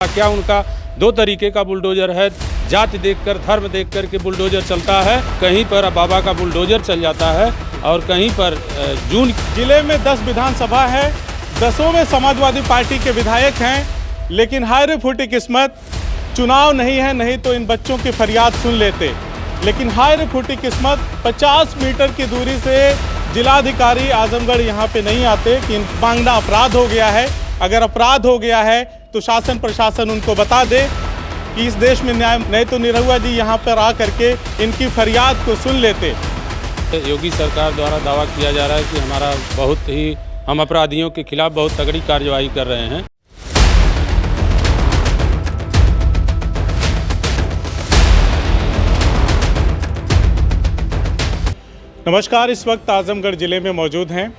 क्या उनका दो तरीके का बुलडोजर है, जाति देखकर धर्म देखकर के बुलडोजर चलता है। कहीं पर बाबा का बुलडोजर चल जाता है और कहीं पर जून जिले में 10 विधानसभा है, 10 में समाजवादी पार्टी के विधायक हैं, लेकिन हाय रे फूटी किस्मत, चुनाव नहीं है, नहीं तो इन बच्चों की फरियाद सुन लेते। लेकिन हाय रे फूटी किस्मत, 50 मीटर की दूरी से जिलाधिकारी आजमगढ़ यहाँ पे नहीं आते कि मांगना अपराध हो गया है। अगर अपराध हो गया है तो शासन प्रशासन उनको बता दे कि इस देश में न्याय, नहीं तो निरहुआ जी यहाँ पर आ करके इनकी फरियाद को सुन लेते। योगी सरकार द्वारा दावा किया जा रहा है कि हमारा बहुत ही हम अपराधियों के खिलाफ बहुत तगड़ी कार्रवाई कर रहे हैं। नमस्कार, इस वक्त आजमगढ़ ज़िले में मौजूद हैं।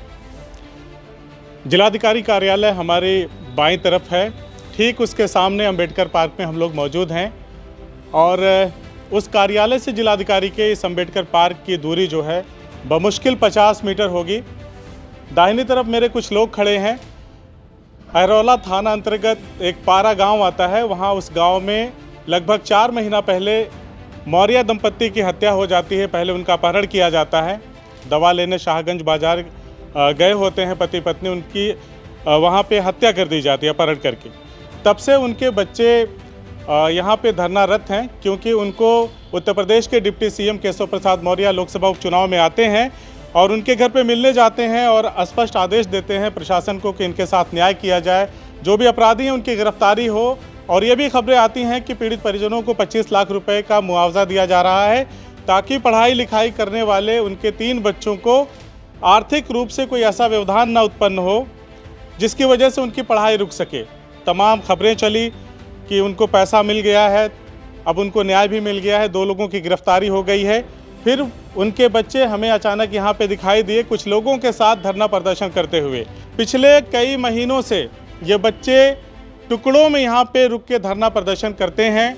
जिलाधिकारी कार्यालय हमारी बाईं तरफ है, ठीक उसके सामने अंबेडकर पार्क में हम लोग मौजूद हैं और उस कार्यालय से जिलाधिकारी के इस अंबेडकर पार्क की दूरी जो है बमुश्किल 50 मीटर होगी। दाहिनी तरफ मेरे कुछ लोग खड़े हैं। अहरौला थाना अंतर्गत एक पारा गांव आता है, वहां उस गांव में लगभग 4 महीना पहले मौर्य दंपत्ति की हत्या हो जाती है। पहले उनका अपहरण किया जाता है, दवा लेने शाहगंज बाजार गए होते हैं पति पत्नी, उनकी वहाँ पे हत्या कर दी जाती है अपहरण करके। तब से उनके बच्चे यहाँ पे धरनारत हैं, क्योंकि उनको उत्तर प्रदेश के डिप्टी सीएम केशव प्रसाद मौर्य लोकसभा उपचुनाव में आते हैं और उनके घर पे मिलने जाते हैं और स्पष्ट आदेश देते हैं प्रशासन को कि इनके साथ न्याय किया जाए, जो भी अपराधी हैं उनकी गिरफ्तारी हो। और ये भी खबरें आती हैं कि पीड़ित परिजनों को 25 लाख रुपए का मुआवजा दिया जा रहा है, ताकि पढ़ाई लिखाई करने वाले उनके 3 बच्चों को आर्थिक रूप से कोई ऐसा व्यवधान न उत्पन्न हो जिसकी वजह से उनकी पढ़ाई रुक सके। तमाम खबरें चली कि उनको पैसा मिल गया है, अब उनको न्याय भी मिल गया है, 2 लोगों की गिरफ्तारी हो गई है। फिर उनके बच्चे हमें अचानक यहाँ पे दिखाई दिए कुछ लोगों के साथ धरना प्रदर्शन करते हुए। पिछले कई महीनों से ये बच्चे टुकड़ों में यहाँ पे रुक के धरना प्रदर्शन करते हैं,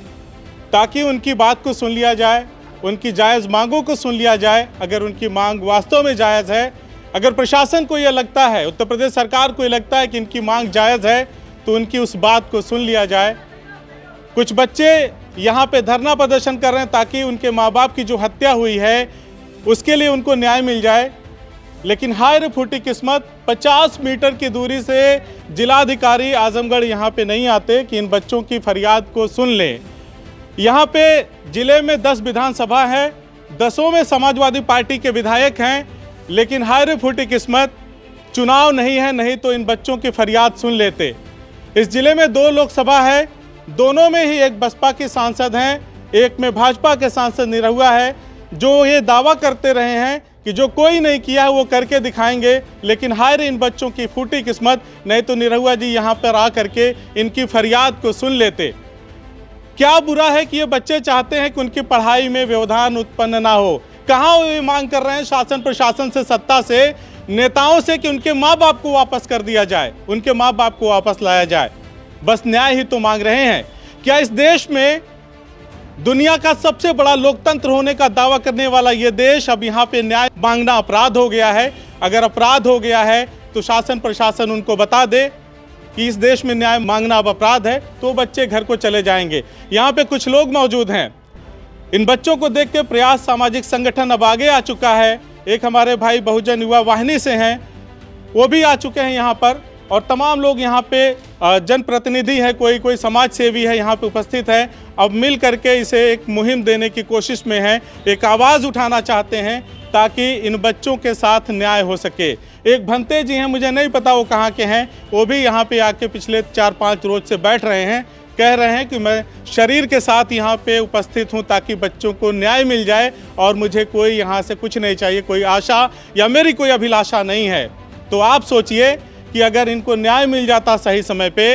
ताकि उनकी बात को सुन लिया जाए, उनकी जायज़ मांगों को सुन लिया जाए। अगर उनकी मांग वास्तव में जायज़ है, अगर प्रशासन को यह लगता है, उत्तर प्रदेश सरकार को ये लगता है कि इनकी मांग जायज़ है, तो उनकी उस बात को सुन लिया जाए। कुछ बच्चे यहाँ पे धरना प्रदर्शन कर रहे हैं ताकि उनके माँ बाप की जो हत्या हुई है उसके लिए उनको न्याय मिल जाए। लेकिन हाय रे फूटी किस्मत, 50 मीटर की दूरी से जिलाधिकारी आजमगढ़ यहाँ पे नहीं आते कि इन बच्चों की फरियाद को सुन लें। यहाँ पे जिले में 10 विधानसभा है, 10 में समाजवादी पार्टी के विधायक हैं, लेकिन हाय रे फूटी किस्मत, चुनाव नहीं है, नहीं तो इन बच्चों की फरियाद सुन लेते। इस जिले में 2 लोकसभा है, दोनों में ही एक बसपा के सांसद हैं, एक में भाजपा के सांसद निरहुआ है, जो ये दावा करते रहे हैं कि जो कोई नहीं किया है वो करके दिखाएंगे। लेकिन हाय रे इन बच्चों की फूटी किस्मत, नहीं तो निरहुआ जी यहाँ पर आ करके इनकी फरियाद को सुन लेते। क्या बुरा है कि ये बच्चे चाहते हैं कि उनकी पढ़ाई में व्यवधान उत्पन्न ना हो। कहाँ वो मांग कर रहे हैं शासन प्रशासन से, सत्ता से, नेताओं से कि उनके माँ बाप को वापस कर दिया जाए, उनके माँ बाप को वापस लाया जाए। बस न्याय ही तो मांग रहे हैं। क्या इस देश में दुनिया का सबसे बड़ा लोकतंत्र होने का दावा करने वाला ये देश अब यहाँ पे न्याय मांगना अपराध हो गया है? अगर अपराध हो गया है तो शासन प्रशासन उनको बता दे कि इस देश में न्याय मांगना अब अपराध है, तो बच्चे घर को चले जाएंगे। यहाँ पे कुछ लोग मौजूद हैं, इन बच्चों को देख के प्रयास सामाजिक संगठन अब आगे आ चुका है। एक हमारे भाई बहुजन युवा वाहिनी से हैं, वो भी आ चुके हैं यहाँ पर, और तमाम लोग यहाँ पे जनप्रतिनिधि है, कोई समाज सेवी है यहाँ पे उपस्थित है। अब मिल करके इसे एक मुहिम देने की कोशिश में है, एक आवाज़ उठाना चाहते हैं ताकि इन बच्चों के साथ न्याय हो सके। एक भंते जी हैं, मुझे नहीं पता वो कहाँ के हैं, वो भी यहाँ पे आके पिछले 4-5 रोज से बैठ रहे हैं, कह रहे हैं कि मैं शरीर के साथ यहाँ पे उपस्थित हूँ ताकि बच्चों को न्याय मिल जाए और मुझे कोई यहाँ से कुछ नहीं चाहिए, कोई आशा या मेरी कोई अभिलाषा नहीं है। तो आप सोचिए कि अगर इनको न्याय मिल जाता सही समय पे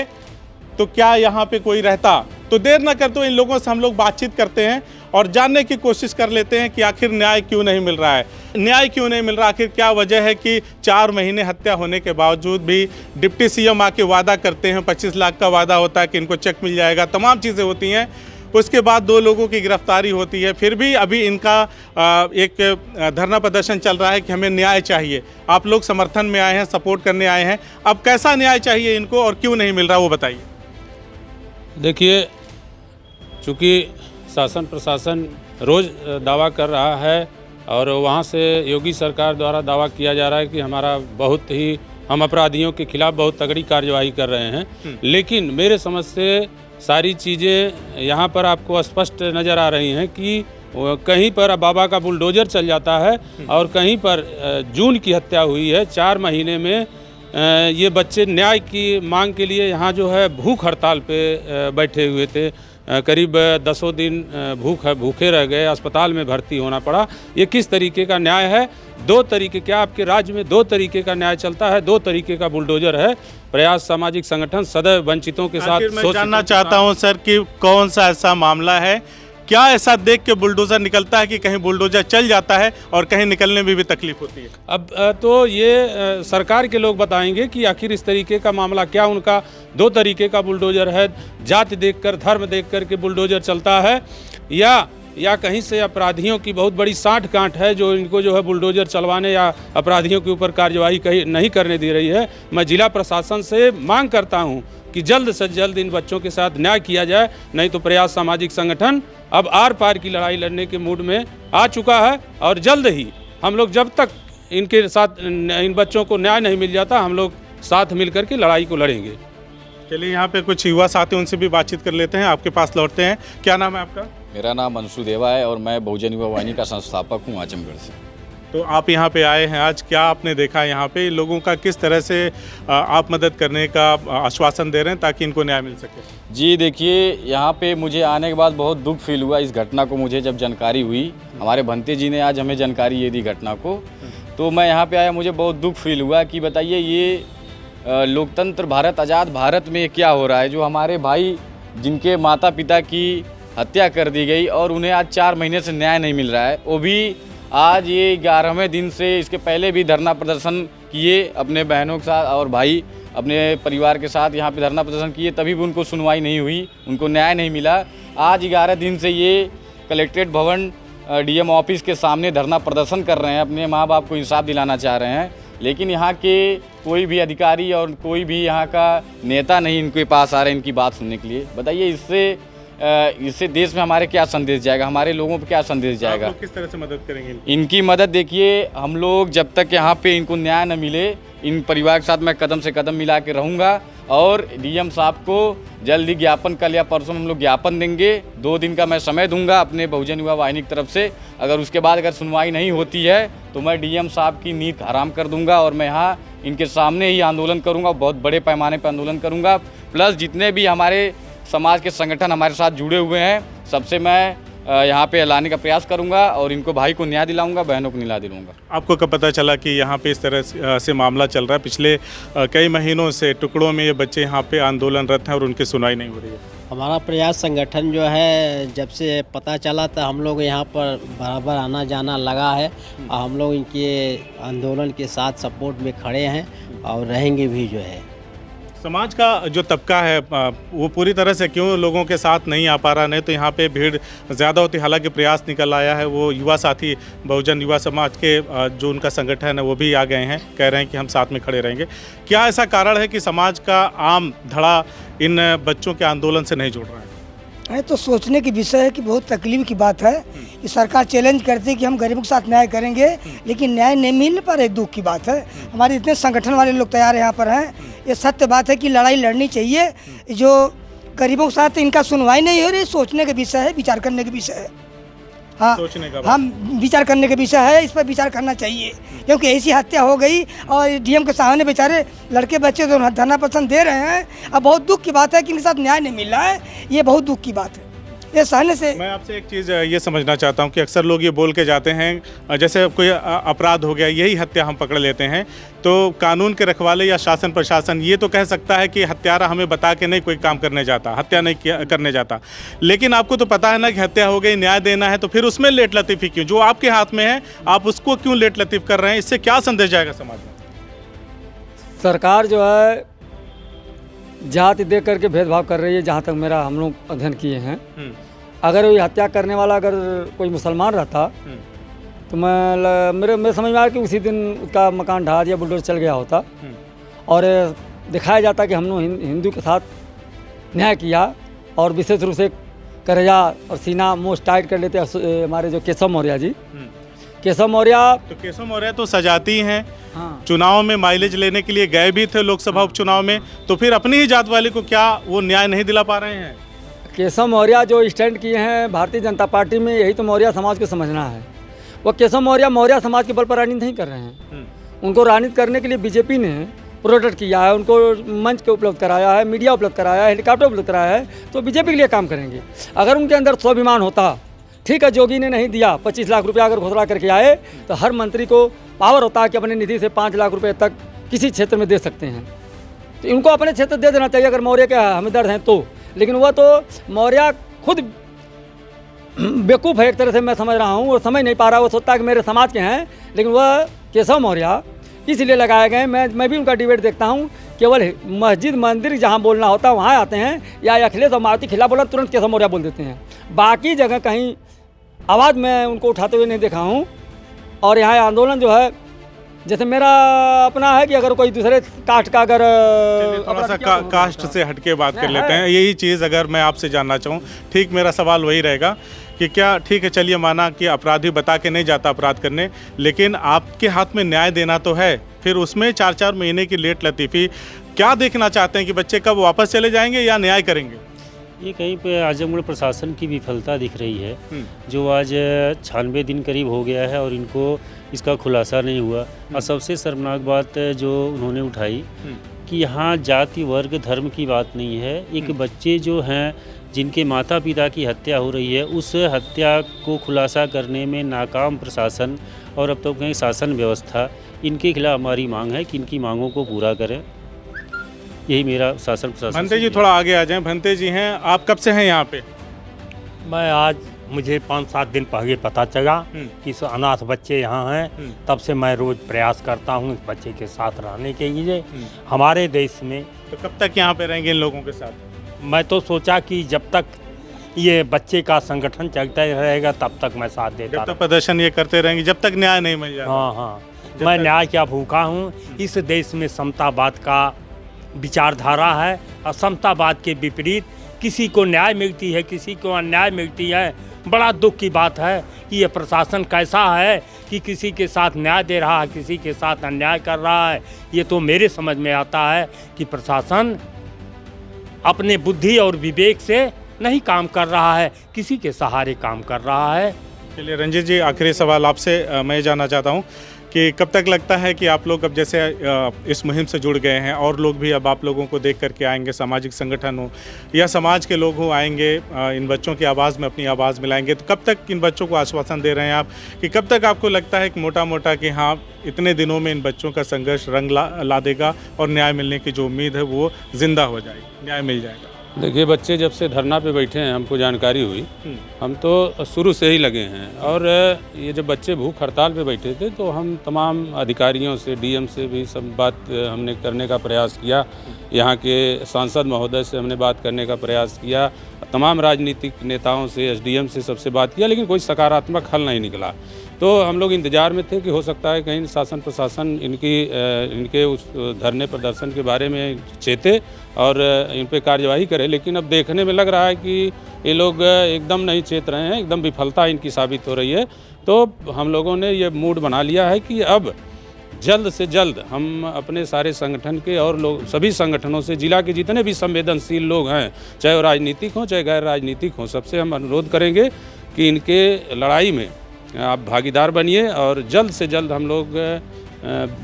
तो क्या यहाँ पे कोई रहता। तो देर न करते इन लोगों से हम लोग बातचीत करते हैं और जानने की कोशिश कर लेते हैं कि आखिर न्याय क्यों नहीं मिल रहा है, न्याय क्यों नहीं मिल रहा, आखिर क्या वजह है कि 4 महीने हत्या होने के बावजूद भी डिप्टी सीएम आके वादा करते हैं, 25 लाख का वादा होता है कि इनको चेक मिल जाएगा, तमाम चीज़ें होती हैं, उसके बाद 2 लोगों की गिरफ्तारी होती है, फिर भी अभी इनका एक धरना प्रदर्शन चल रहा है कि हमें न्याय चाहिए। आप लोग समर्थन में आए हैं, सपोर्ट करने आए हैं, अब कैसा न्याय चाहिए इनको और क्यों नहीं मिल रहा वो बताइए। देखिए, चूँकि शासन प्रशासन रोज़ दावा कर रहा है और वहाँ से योगी सरकार द्वारा दावा किया जा रहा है कि हमारा बहुत ही हम अपराधियों के खिलाफ बहुत तगड़ी कार्यवाही कर रहे हैं, लेकिन मेरे समझ से सारी चीज़ें यहाँ पर आपको स्पष्ट नज़र आ रही हैं कि कहीं पर बाबा का बुलडोजर चल जाता है और कहीं पर जून की हत्या हुई है। 4 महीने में ये बच्चे न्याय की मांग के लिए यहाँ जो है भूख हड़ताल पे बैठे हुए थे। करीब 10 दिन भूखे रह गए, अस्पताल में भर्ती होना पड़ा। ये किस तरीके का न्याय है? 2 तरीके, क्या आपके राज्य में 2 तरीके का न्याय चलता है? 2 तरीके का बुलडोजर है। प्रयास सामाजिक संगठन सदैव वंचितों के साथ। मैं जानना चाहता हूं सर कि कौन सा ऐसा मामला है, क्या ऐसा देख के बुलडोजर निकलता है कि कहीं बुलडोजर चल जाता है और कहीं निकलने में भी तकलीफ होती है? अब तो ये सरकार के लोग बताएंगे कि आखिर इस तरीके का मामला क्या उनका 2 तरीके का बुलडोजर है। जाति देखकर, धर्म देखकर के बुलडोजर चलता है या कहीं से अपराधियों की बहुत बड़ी साठ-गांठ है जो इनको जो है बुलडोजर चलवाने या अपराधियों के ऊपर कार्यवाही कहीं नहीं करने दे रही है। मैं जिला प्रशासन से मांग करता हूं कि जल्द से जल्द इन बच्चों के साथ न्याय किया जाए, नहीं तो प्रयास सामाजिक संगठन अब आर पार की लड़ाई लड़ने के मूड में आ चुका है और जल्द ही हम लोग, जब तक इनके साथ इन बच्चों को न्याय नहीं मिल जाता, हम लोग साथ मिलकर के लड़ाई को लड़ेंगे। चलिए, यहाँ पे कुछ युवा साथी, उनसे भी बातचीत कर लेते हैं। आपके पास लौटते हैं। क्या नाम है आपका? मेरा नाम अंशु देवा है और मैं बहुजन युवा वाहिनी का संस्थापक हूँ आजमगढ़ से। तो आप यहाँ पे आए हैं आज, क्या आपने देखा यहाँ पे लोगों का, किस तरह से आप मदद करने का आश्वासन दे रहे हैं ताकि इनको न्याय मिल सके? जी देखिए, यहाँ पे मुझे आने के बाद बहुत दुख फील हुआ इस घटना को। मुझे जब जानकारी हुई, हमारे भंते जी ने आज हमें जानकारी ये दी घटना को, तो मैं यहाँ पे आया, मुझे बहुत दुख फील हुआ कि बताइए ये लोकतंत्र भारत, आज़ाद भारत में क्या हो रहा है। जो हमारे भाई जिनके माता पिता की हत्या कर दी गई और उन्हें आज 4 महीने से न्याय नहीं मिल रहा है, वो भी आज ये 11वें दिन से, इसके पहले भी धरना प्रदर्शन किए अपने बहनों के साथ और भाई अपने परिवार के साथ यहाँ पे धरना प्रदर्शन किए, तभी भी उनको सुनवाई नहीं हुई, उनको न्याय नहीं मिला। आज 11 दिन से ये कलेक्ट्रेट भवन डीएम ऑफिस के सामने धरना प्रदर्शन कर रहे हैं, अपने माँ बाप को इंसाफ दिलाना चाह रहे हैं, लेकिन यहाँ के कोई भी अधिकारी और कोई भी यहाँ का नेता नहीं इनके पास आ रहे इनकी बात सुनने के लिए। बताइए इससे देश में हमारे क्या संदेश जाएगा, हमारे लोगों पर क्या संदेश जाएगा? आप लोग किस तरह से मदद करेंगे इनकी मदद? देखिए, हम लोग जब तक यहाँ पे इनको न्याय न मिले, इन परिवार के साथ मैं कदम से कदम मिला के रहूँगा और डीएम साहब को जल्द ही ज्ञापन, कल या परसों हम लोग ज्ञापन देंगे। 2 दिन का मैं समय दूंगा अपने बहुजन युवा वाहिनी की तरफ से। अगर उसके बाद अगर सुनवाई नहीं होती है तो मैं डीएम साहब की नींद हराम कर दूंगा और मैं यहाँ इनके सामने ही आंदोलन करूँगा, बहुत बड़े पैमाने पर आंदोलन करूँगा। प्लस जितने भी हमारे समाज के संगठन हमारे साथ जुड़े हुए हैं, सबसे मैं यहाँ पे लाने का प्रयास करूंगा और इनको भाई को न्याय दिलाऊंगा, बहनों को न्याय दिलाऊंगा। आपको कब पता चला कि यहाँ पे इस तरह से मामला चल रहा है? पिछले कई महीनों से टुकड़ों में ये बच्चे यहाँ पे आंदोलनरत हैं और उनकी सुनवाई नहीं हो रही है। हमारा प्रयास संगठन जो है, जब से पता चला था हम लोग यहाँ पर बराबर आना जाना लगा है और हम लोग इनके आंदोलन के साथ सपोर्ट में खड़े हैं और रहेंगे भी। जो है समाज का जो तबका है वो पूरी तरह से क्यों लोगों के साथ नहीं आ पा रहा? नहीं तो यहाँ पे भीड़ ज़्यादा होती। हालांकि प्रयास निकल आया है, वो युवा साथी बहुजन युवा समाज के जो उनका संगठन है वो भी आ गए हैं, कह रहे हैं कि हम साथ में खड़े रहेंगे। क्या ऐसा कारण है कि समाज का आम धड़ा इन बच्चों के आंदोलन से नहीं जुड़ रहा है? तो सोचने की विषय है कि बहुत तकलीफ की बात है कि सरकार चैलेंज करती है कि हम गरीबों के साथ न्याय करेंगे, लेकिन न्याय नहीं मिलने पर एक दुख की बात है। हमारे इतने संगठन वाले लोग तैयार यहाँ पर हैं। ये सत्य बात है कि लड़ाई लड़नी चाहिए। जो गरीबों के साथ इनका सुनवाई नहीं हो रही, सोचने का विषय है, विचार करने का विषय है। हाँ, हम विचार करने का विषय है, इस पर विचार करना चाहिए, क्योंकि ऐसी हत्या हो गई और डीएम के सामने बेचारे लड़के बच्चे तो धरना प्रदर्शन दे रहे हैं। अब बहुत दुख की बात है कि इनके साथ न्याय नहीं मिल रहा है, ये बहुत दुख की बात है। ये सहने से मैं आपसे एक चीज़ ये समझना चाहता हूँ कि अक्सर लोग ये बोल के जाते हैं, जैसे कोई अपराध हो गया, यही हत्या हम पकड़ लेते हैं, तो कानून के रखवाले या शासन प्रशासन ये तो कह सकता है कि हत्यारा हमें बता के नहीं कोई काम करने जाता, हत्या नहीं करने जाता। लेकिन आपको तो पता है ना कि हत्या हो गई, न्याय देना है, तो फिर उसमें लेट लतीफ़ी क्यों? जो आपके हाथ में है आप उसको क्यों लेट लतीफ़ कर रहे हैं? इससे क्या संदेश जाएगा समाज में? सरकार जो है जाति देख करके भेदभाव कर रही है, जहाँ तक मेरा हम लोग अध्ययन किए हैं। अगर ये हत्या करने वाला अगर कोई मुसलमान रहता तो मेरे समझ में आया कि उसी दिन उसका मकान ढहा दिया, बुलडोजर चल गया होता और दिखाया जाता कि हम लोग हिंदू के साथ न्याय किया, और विशेष रूप से करेजा और सीना मोस्ट टाइट कर लेते हैं हमारे जो केशव मौर्य जी। केशव मौर्य तो केशव मौर्य तो सजाती हैं, हाँ चुनाव में माइलेज लेने के लिए गए भी थे लोकसभा उपचुनाव में, तो फिर अपनी ही जात वाले को क्या वो न्याय नहीं दिला पा रहे हैं? केशव मौर्य जो स्टैंड किए हैं भारतीय जनता पार्टी में, यही तो मौर्य समाज को समझना है। वो केशव मौर्य समाज के बल पर राजनीति नहीं कर रहे हैं। उनको राजनीति करने के लिए बीजेपी ने प्रोटेक्ट किया है, उनको मंच के उपलब्ध कराया है, मीडिया उपलब्ध कराया है, हेलीकॉप्टर उपलब्ध कराया है, तो बीजेपी के लिए काम करेंगे। अगर उनके अंदर स्वाभिमान होता, ठीक है जोगी ने नहीं दिया, 25 लाख रुपया अगर घोषणा करके आए तो हर मंत्री को पावर होता है कि अपने निधि से 5 लाख रुपए तक किसी क्षेत्र में दे सकते हैं, तो इनको अपने क्षेत्र दे देना चाहिए अगर मौर्य के हमदर्द हैं तो। लेकिन वह तो मौर्य खुद बेवकूफ़ है एक तरह से, मैं समझ रहा हूँ, वो समझ नहीं पा रहा। वो सोचता है कि मेरे समाज के हैं, लेकिन वह केशव मौर्य इसलिए लगाए गए। मैं भी उनका डिबेट देखता हूँ, केवल मस्जिद मंदिर जहाँ बोलना होता है वहाँ आते हैं, या अखिलेश और मारुति खिलाफ बोला तुरंत केशव मौर्य बोल देते हैं। बाकी जगह कहीं आवाज़ मैं उनको उठाते हुए नहीं देखा हूँ। और यहाँ आंदोलन जो है, जैसे मेरा अपना है कि अगर कोई दूसरे कास्ट का अगर थोड़ा सा कास्ट से हटके बात कर लेते हैं। यही चीज़ अगर मैं आपसे जानना चाहूँ, ठीक मेरा सवाल वही रहेगा कि क्या ठीक है, चलिए माना कि अपराधी बता के नहीं जाता अपराध करने, लेकिन आपके हाथ में न्याय देना तो है, फिर उसमें 4-4 महीने की लेट लतीफ़ी क्या देखना चाहते हैं कि बच्चे कब वापस चले जाएंगे या न्याय करेंगे? ये कहीं पे आजमगढ़ प्रशासन की विफलता दिख रही है, जो आज 96 दिन करीब हो गया है और इनको इसका खुलासा नहीं हुआ। और सबसे शर्मनाक बात जो उन्होंने उठाई कि यहाँ जाति वर्ग धर्म की बात नहीं है, एक बच्चे जो हैं जिनके माता पिता की हत्या हो रही है, उस हत्या को खुलासा करने में नाकाम प्रशासन और अब तो कहीं शासन व्यवस्था, इनके खिलाफ हमारी मांग है कि इनकी मांगों को पूरा करें। यही मेरा शासन प्रशासन। भंते जी थोड़ा आगे आ जाएं। भंते जी हैं, आप कब से हैं यहाँ पे? मैं आज मुझे 5-7 दिन पहले पता चला कि अनाथ बच्चे यहाँ हैं, तब से मैं रोज़ प्रयास करता हूँ इस बच्चे के साथ रहने के लिए हमारे देश में। तो कब तक यहाँ पे रहेंगे इन लोगों के साथ? मैं तो सोचा कि जब तक ये बच्चे का संगठन चलता रहेगा तब तक मैं साथ देता जब तक प्रदर्शन ये करते रहेंगे, जब तक न्याय नहीं मिल जाएगा। हाँ, मैं न्याय क्या भूखा हूँ। इस देश में समतावाद का विचारधारा है और समतावाद के विपरीत किसी को न्याय मिलती है, किसी को अन्याय मिलती है। बड़ा दुख की बात है कि ये प्रशासन कैसा है कि किसी के साथ न्याय दे रहा है, किसी के साथ अन्याय कर रहा है। ये तो मेरे समझ में आता है कि प्रशासन अपने बुद्धि और विवेक से नहीं काम कर रहा है, किसी के सहारे काम कर रहा है। चलिए रंजीत जी, आखिरी सवाल आपसे मैं जानना चाहता हूँ कि कब तक लगता है कि आप लोग अब जैसे इस मुहिम से जुड़ गए हैं और लोग भी अब आप लोगों को देख करके आएंगे, सामाजिक संगठन हो या समाज के लोग हो आएंगे, इन बच्चों की आवाज़ में अपनी आवाज़ मिलाएंगे, तो कब तक इन बच्चों को आश्वासन दे रहे हैं आप कि कब तक आपको लगता है कि मोटा मोटा कि हाँ इतने दिनों में इन बच्चों का संघर्ष रंग ला देगा और न्याय मिलने की जो उम्मीद है वो जिंदा हो जाएगी, न्याय मिल जाएगा? देखिए, बच्चे जब से धरना पे बैठे हैं हमको जानकारी हुई, हम तो शुरू से ही लगे हैं। और ये जब बच्चे भूख हड़ताल पे बैठे थे तो हम तमाम अधिकारियों से, डीएम से भी सब बात हमने करने का प्रयास किया, यहाँ के सांसद महोदय से हमने बात करने का प्रयास किया, तमाम राजनीतिक नेताओं से, एसडीएम से सबसे बात किया, लेकिन कोई सकारात्मक हल नहीं निकला। तो हम लोग इंतज़ार में थे कि हो सकता है कहीं शासन प्रशासन इनके उस धरने प्रदर्शन के बारे में चेते और इन पे कार्यवाही करे, लेकिन अब देखने में लग रहा है कि ये लोग एकदम नहीं चेत रहे हैं, एकदम विफलता इनकी साबित हो रही है। तो हम लोगों ने ये मूड बना लिया है कि अब जल्द से जल्द हम अपने सारे संगठन के और लोग, सभी संगठनों से, जिला के जितने भी संवेदनशील लोग हैं, चाहे वो राजनीतिक हों चाहे गैर राजनीतिक हों, सबसे हम अनुरोध करेंगे कि इनके लड़ाई में आप भागीदार बनिए। और जल्द से जल्द हम लोग,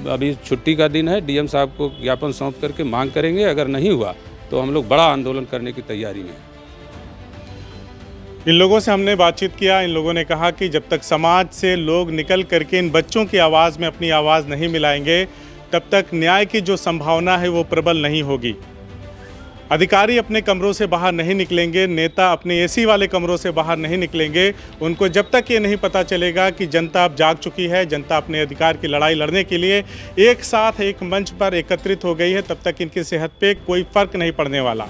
अभी छुट्टी का दिन है, डीएम साहब को ज्ञापन सौंप करके मांग करेंगे, अगर नहीं हुआ तो हम लोग बड़ा आंदोलन करने की तैयारी में हैं। इन लोगों से हमने बातचीत किया, इन लोगों ने कहा कि जब तक समाज से लोग निकल करके इन बच्चों की आवाज़ में अपनी आवाज़ नहीं मिलाएंगे, तब तक न्याय की जो संभावना है वो प्रबल नहीं होगी। अधिकारी अपने कमरों से बाहर नहीं निकलेंगे, नेता अपने एसी वाले कमरों से बाहर नहीं निकलेंगे, उनको जब तक ये नहीं पता चलेगा कि जनता अब जाग चुकी है, जनता अपने अधिकार की लड़ाई लड़ने के लिए एक साथ एक मंच पर एकत्रित हो गई है, तब तक इनकी सेहत पे कोई फ़र्क नहीं पड़ने वाला।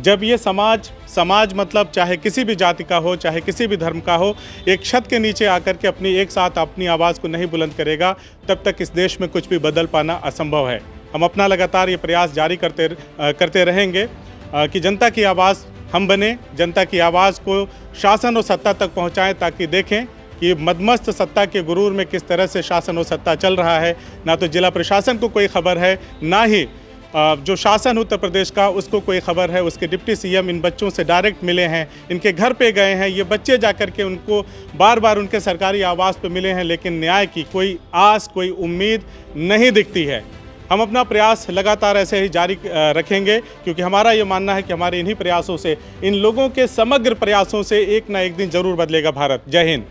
जब ये समाज मतलब चाहे किसी भी जाति का हो, चाहे किसी भी धर्म का हो, एक छत के नीचे आकर के एक साथ अपनी आवाज़ को नहीं बुलंद करेगा, तब तक इस देश में कुछ भी बदल पाना असंभव है। हम अपना लगातार ये प्रयास जारी करते रहेंगे कि जनता की आवाज़ हम बने, जनता की आवाज़ को शासन और सत्ता तक पहुंचाएं, ताकि देखें कि मदमस्त सत्ता के गुरूर में किस तरह से शासन और सत्ता चल रहा है। ना तो जिला प्रशासन को कोई खबर है, ना ही जो शासन उत्तर प्रदेश का उसको कोई खबर है। उसके डिप्टी सीएम इन बच्चों से डायरेक्ट मिले हैं, इनके घर पे गए हैं, ये बच्चे जाकर के उनको बार बार उनके सरकारी आवास पे मिले हैं, लेकिन न्याय की कोई आस, कोई उम्मीद नहीं दिखती है। हम अपना प्रयास लगातार ऐसे ही जारी रखेंगे, क्योंकि हमारा ये मानना है कि हमारे इन्हीं प्रयासों से, इन लोगों के समग्र प्रयासों से एक ना एक दिन जरूर बदलेगा भारत। जय हिंद।